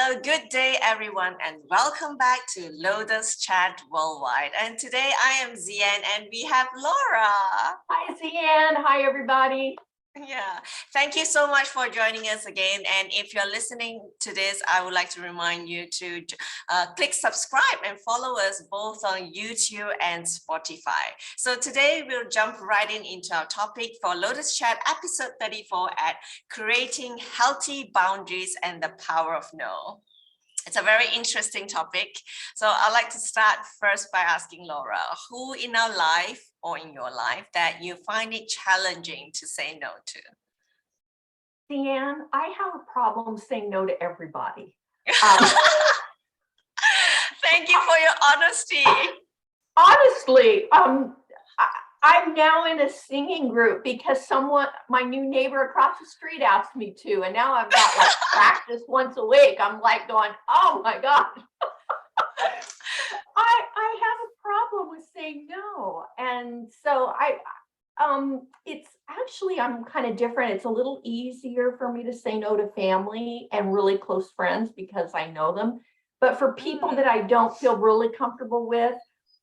Hello, good day, everyone, and welcome back to Lotus Chat Worldwide. And today I am Zian, and we have Laura. Hi, Zian. Hi, everybody. Yeah, thank you so much for joining us again. And if you're listening to this, I would like to remind you to click subscribe and follow us both on YouTube and Spotify. So today we'll jump right into our topic for Lotus Chat episode 34 at creating healthy boundaries and the power of no. It's a very interesting topic. So I'd like to start first by asking Laura, who in our life or in your life that you find it challenging to say no to? Zian, I have a problem saying no to everybody. Thank you for your honesty. Honestly, I'm now in a singing group because my new neighbor across the street asked me to, and now I've got like practice once a week. I'm like going, oh my God. I have a problem with saying no. And so it's actually, I'm kind of different. It's a little easier for me to say no to family and really close friends because I know them. But for people that I don't feel really comfortable with,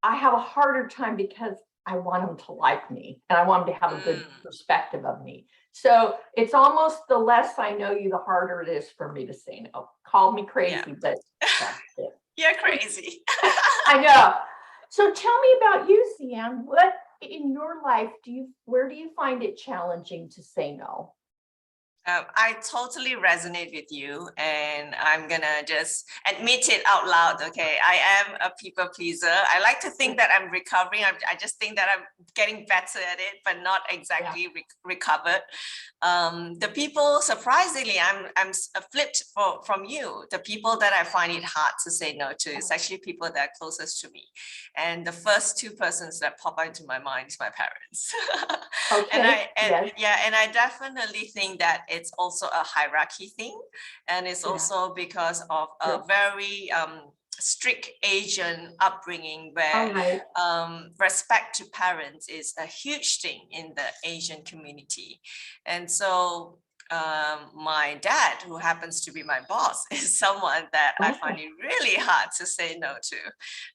I have a harder time because I want them to like me and I want them to have a good perspective of me. So it's almost the less I know you, the harder it is for me to say no. Call me crazy, but that's it. You're crazy. I know. So tell me about you, Zian. What in your life where do you find it challenging to say no? I totally resonate with you, and I'm gonna just admit it out loud. Okay, I am a people pleaser. I like to think that I'm recovering. I just think that I'm getting better at it, but not exactly recovered. The people, surprisingly, I'm flipped from you. The people that I find it hard to say no to is actually people that are closest to me, and the first two persons that pop into my mind is my parents. Okay. And I definitely think that it's also a hierarchy thing, and it's also because of a very strict Asian upbringing where respect to parents is a huge thing in the Asian community. And so my dad, who happens to be my boss, is someone that I find it really hard to say no to.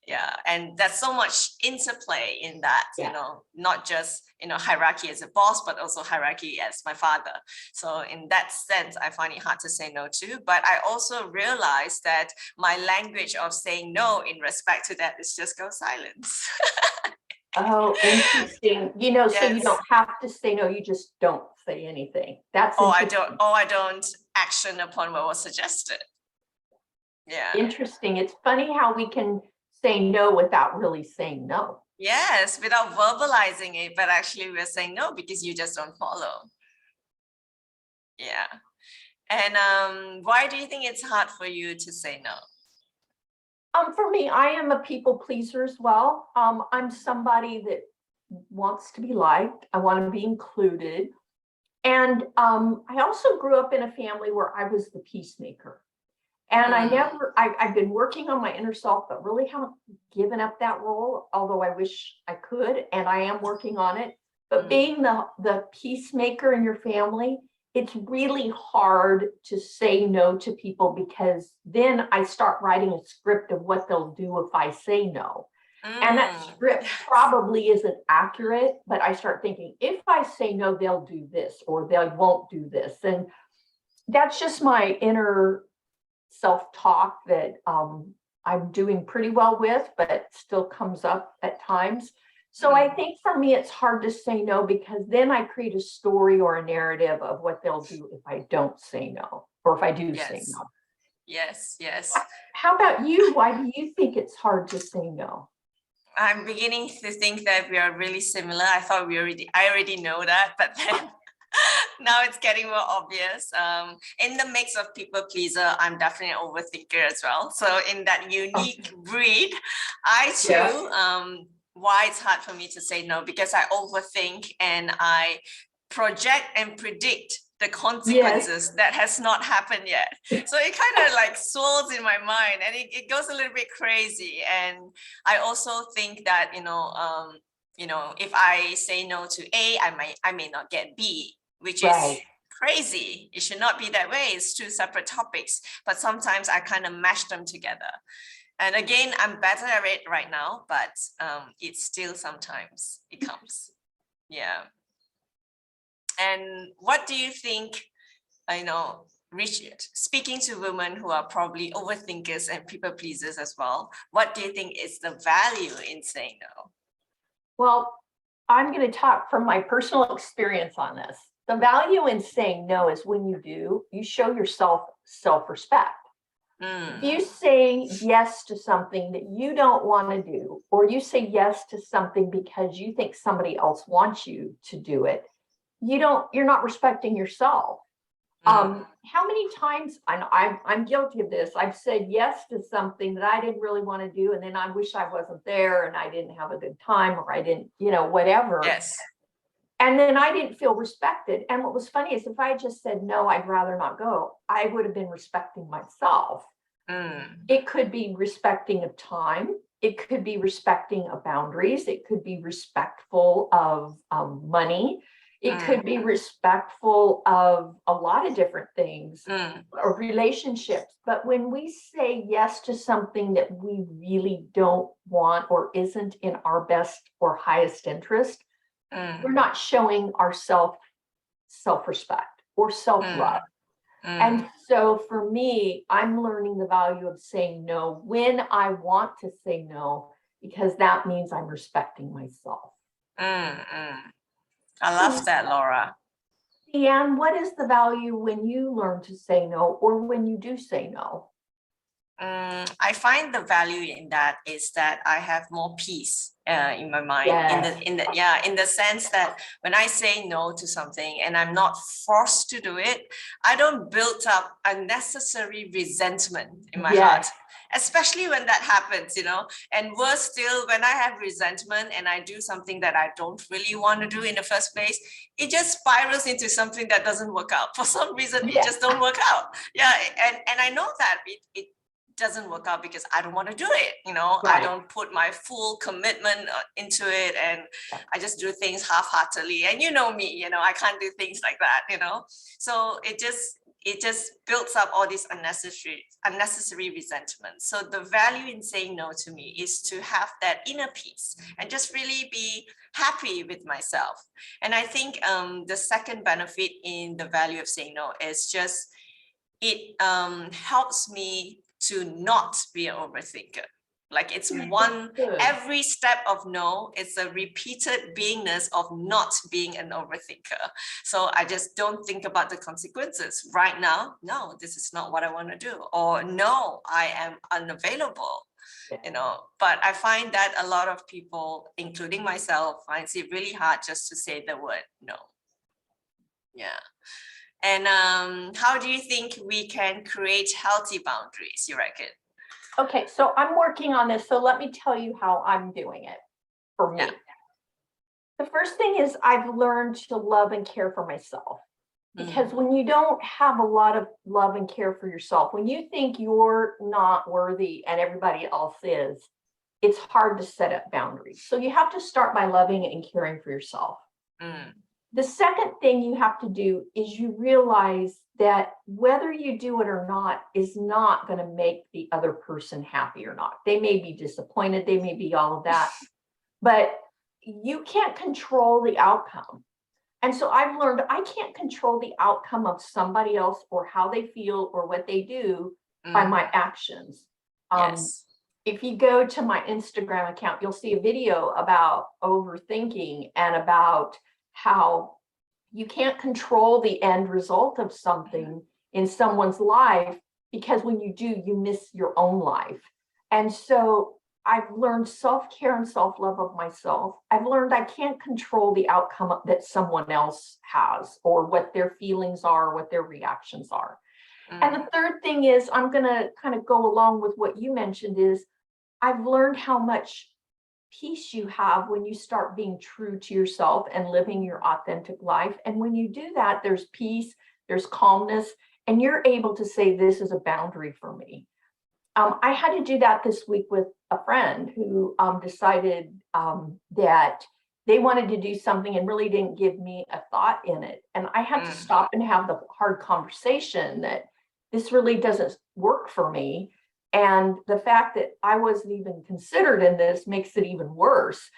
Yeah, and there's so much interplay in that, you know, not just, you know, hierarchy as a boss, but also hierarchy as my father. So in that sense, I find it hard to say no to. But I also realize that my language of saying no in respect to that is just go silence. Oh, interesting. You know, so you don't have to say no, you just don't say anything. That's I don't action upon what was suggested. Yeah. Interesting. It's funny how we can say no without really saying no. Yes, without verbalizing it, but actually we're saying no because you just don't follow. Yeah. And why do you think it's hard for you to say no? For me, I am a people pleaser as well. I'm somebody that wants to be liked. I want to be included. And I also grew up in a family where I was the peacemaker. And I've been working on my inner self, but really haven't given up that role, although I wish I could, and I am working on it. But being the peacemaker in your family, it's really hard to say no to people because then I start writing a script of what they'll do if I say no. And that script probably isn't accurate, but I start thinking, if I say no, they'll do this or they won't do this. And that's just my inner self-talk that I'm doing pretty well with, but it still comes up at times. So I think for me, it's hard to say no because then I create a story or a narrative of what they'll do if I don't say no, or if I do say no. Yes. How about you? Why do you think it's hard to say no? I'm beginning to think that we are really similar. I thought I already know that, but then now it's getting more obvious. In the mix of people pleaser, I'm definitely an overthinker as well. So in that unique breed, I too, why it's hard for me to say no, because I overthink and I project and predict the consequences that has not happened yet. So it kind of like swirls in my mind and it goes a little bit crazy. And I also think that, you know, if I say no to A, I may not get B, which is crazy. It should not be that way. It's two separate topics, but sometimes I kind of mash them together. And again, I'm better at it right now, but it's still sometimes it comes. Yeah. And what do you think, Richard, speaking to women who are probably overthinkers and people pleasers as well, what do you think is the value in saying no? Well, I'm going to talk from my personal experience on this. The value in saying no is when you do, you show yourself self-respect. If you say yes to something that you don't want to do, or you say yes to something because you think somebody else wants you to do it, you're not respecting yourself. How many times, I'm guilty of this, I've said yes to something that I didn't really want to do, and then I wish I wasn't there and I didn't have a good time, or I didn't, whatever. Yes. And then I didn't feel respected. And what was funny is if I just said, no, I'd rather not go, I would have been respecting myself. It could be respecting of time. It could be respecting of boundaries. It could be respectful of money. It could be respectful of a lot of different things or relationships. But when we say yes to something that we really don't want or isn't in our best or highest interest, we're not showing ourselves self-respect or self-love. And so for me, I'm learning the value of saying no when I want to say no, because that means I'm respecting myself. I love that, Laura. Deanne, what is the value when you learn to say no, or when you do say no? I find the value in that is that I have more peace in my mind. Yes. in the sense that when I say no to something and I'm not forced to do it, I don't build up unnecessary resentment in my heart, especially when that happens, and worse still, when I have resentment and I do something that I don't really want to do in the first place, it just spirals into something that doesn't work out. For some reason, it just don't work out. And I know that it doesn't work out because I don't want to do it. I don't put my full commitment into it, and I just do things half-heartedly. And me, I can't do things like that, so it just builds up all these unnecessary resentment. So the value in saying no to me is to have that inner peace and just really be happy with myself. And I think the second benefit in the value of saying no is just it helps me to not be an overthinker. Like it's every step of no, it's a repeated beingness of not being an overthinker. So I just don't think about the consequences right now. No, this is not what I want to do. Or no, I am unavailable. But I find that a lot of people, including myself, finds it really hard just to say the word no. Yeah. And how do you think we can create healthy boundaries, you reckon? Okay, so I'm working on this. So let me tell you how I'm doing it for me. The first thing is I've learned to love and care for myself. Because when you don't have a lot of love and care for yourself, when you think you're not worthy and everybody else is, it's hard to set up boundaries. So you have to start by loving and caring for yourself. The second thing you have to do is you realize that whether you do it or not is not going to make the other person happy or not. They may be disappointed, they may be all of that, but you can't control the outcome. And so I've learned I can't control the outcome of somebody else or how they feel or what they do by my actions. If you go to my Instagram account, you'll see a video about overthinking and about how you can't control the end result of something in someone's life, because when you do, you miss your own life. And so I've learned self-care and self-love of myself. I've learned I can't control the outcome that someone else has or what their feelings are, what their reactions are. And the third thing is, I'm going to kind of go along with what you mentioned, is I've learned how much peace you have when you start being true to yourself and living your authentic life. And when you do that, there's peace, there's calmness, and you're able to say, this is a boundary for me. I had to do that this week with a friend who decided that they wanted to do something and really didn't give me a thought in it. And I had to stop and have the hard conversation that this really doesn't work for me. And the fact that I wasn't even considered in this makes it even worse.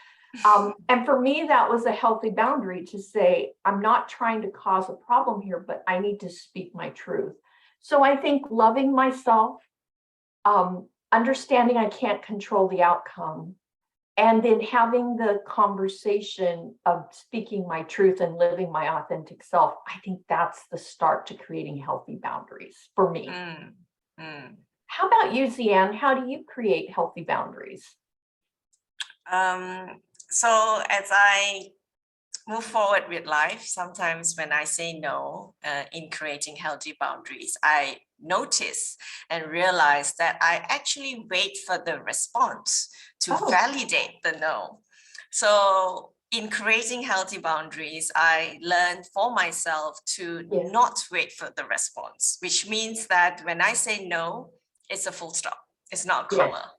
And for me, that was a healthy boundary to say, I'm not trying to cause a problem here, but I need to speak my truth. So I think loving myself, understanding I can't control the outcome, and then having the conversation of speaking my truth and living my authentic self, I think that's the start to creating healthy boundaries for me. How about you, Zian? How do you create healthy boundaries? So as I move forward with life, sometimes when I say no in creating healthy boundaries, I notice and realize that I actually wait for the response to validate the no. So in creating healthy boundaries, I learned for myself to not wait for the response, which means that when I say no, it's a full stop. It's not a comma.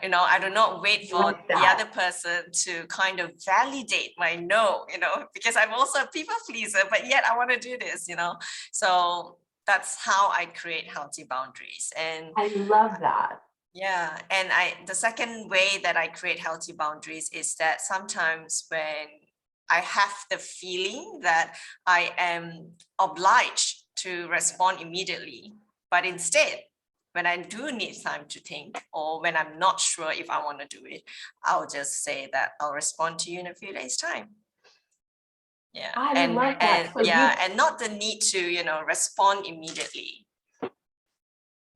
You know, I do not wait for the other person to kind of validate my no, you know, because I'm also a people pleaser, but yet I want to do this, you know. So that's how I create healthy boundaries. And I love that. Yeah. And the second way that I create healthy boundaries is that sometimes when I have the feeling that I am obliged to respond immediately, but instead, when I do need time to think, or when I'm not sure if I want to do it, I'll just say that I'll respond to you in a few days' time. Yeah. I love that. So and not the need to, you know, respond immediately.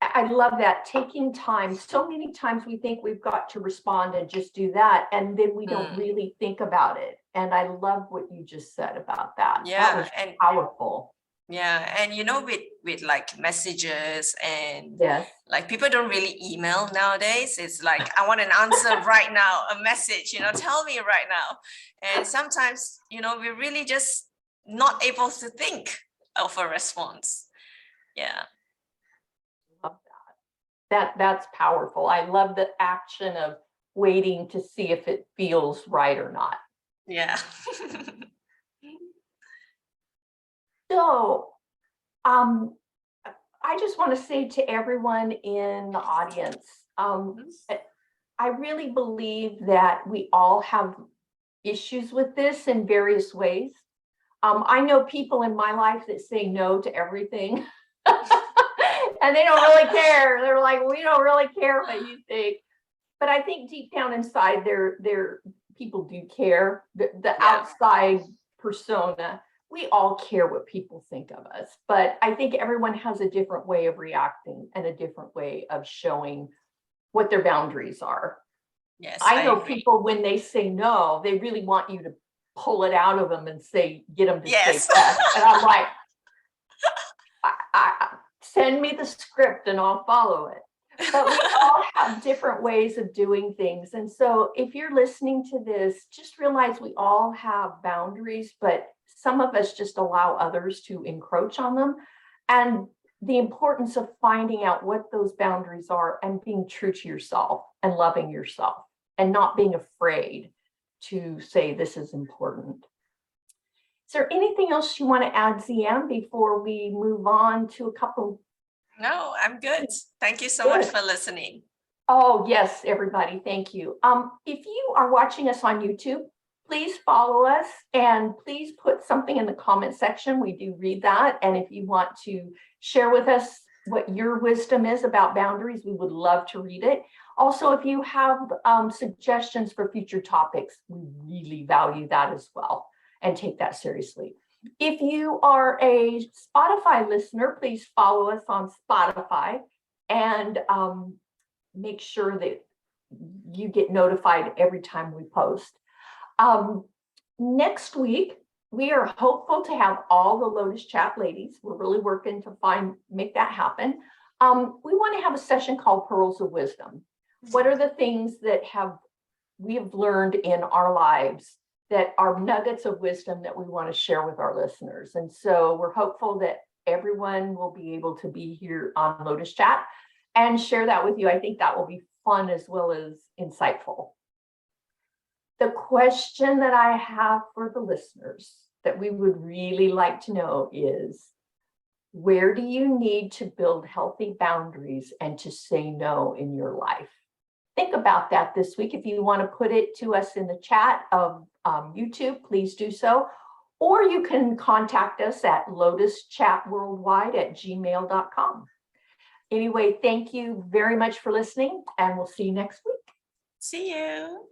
I love that, taking time. So many times we think we've got to respond and just do that, and then we don't really think about it. And I love what you just said about that. Yeah, that was powerful. Yeah, and you know, with like messages and yes, like people don't really email nowadays. It's like, I want an answer right now, a message, you know, tell me right now. And sometimes, you know, we're really just not able to think of a response. Yeah. Love that's powerful. I love the action of waiting to see if it feels right or not. Yeah. So, I just want to say to everyone in the audience, I really believe that we all have issues with this in various ways. I know people in my life that say no to everything. And they don't really care. They're like, we don't really care what you think. But I think deep down inside, their people do care. The outside persona, we all care what people think of us. But I think everyone has a different way of reacting and a different way of showing what their boundaries are. Yes, I know people, when they say no, they really want you to pull it out of them and say, get them to say yes. And I'm like, send me the script and I'll follow it. But we all have different ways of doing things. And so if you're listening to this, just realize we all have boundaries, but some of us just allow others to encroach on them. And the importance of finding out what those boundaries are and being true to yourself and loving yourself and not being afraid to say this is important. Is there anything else you want to add, Zian, before we move on to a couple? No, I'm good. Thank you so much for listening. Oh, yes, everybody. Thank you. If you are watching us on YouTube, please follow us and please put something in the comment section. We do read that. And if you want to share with us what your wisdom is about boundaries, we would love to read it. Also, if you have suggestions for future topics, we really value that as well and take that seriously. If you are a Spotify listener, please follow us on Spotify and make sure that you get notified every time we post. Next week, we are hopeful to have all the Lotus Chat ladies. We're really working to make that happen. We want to have a session called Pearls of Wisdom. What are the things that we have learned in our lives that are nuggets of wisdom that we want to share with our listeners? And so we're hopeful that everyone will be able to be here on Lotus Chat and share that with you. I think that will be fun as well as insightful. the question that I have for the listeners that we would really like to know is, where do you need to build healthy boundaries and to say no in your life? Think about that this week. If you want to put it to us in the chat of YouTube, please do so. Or you can contact us at lotuschatworldwide@gmail.com. Anyway, thank you very much for listening, and we'll see you next week. See you.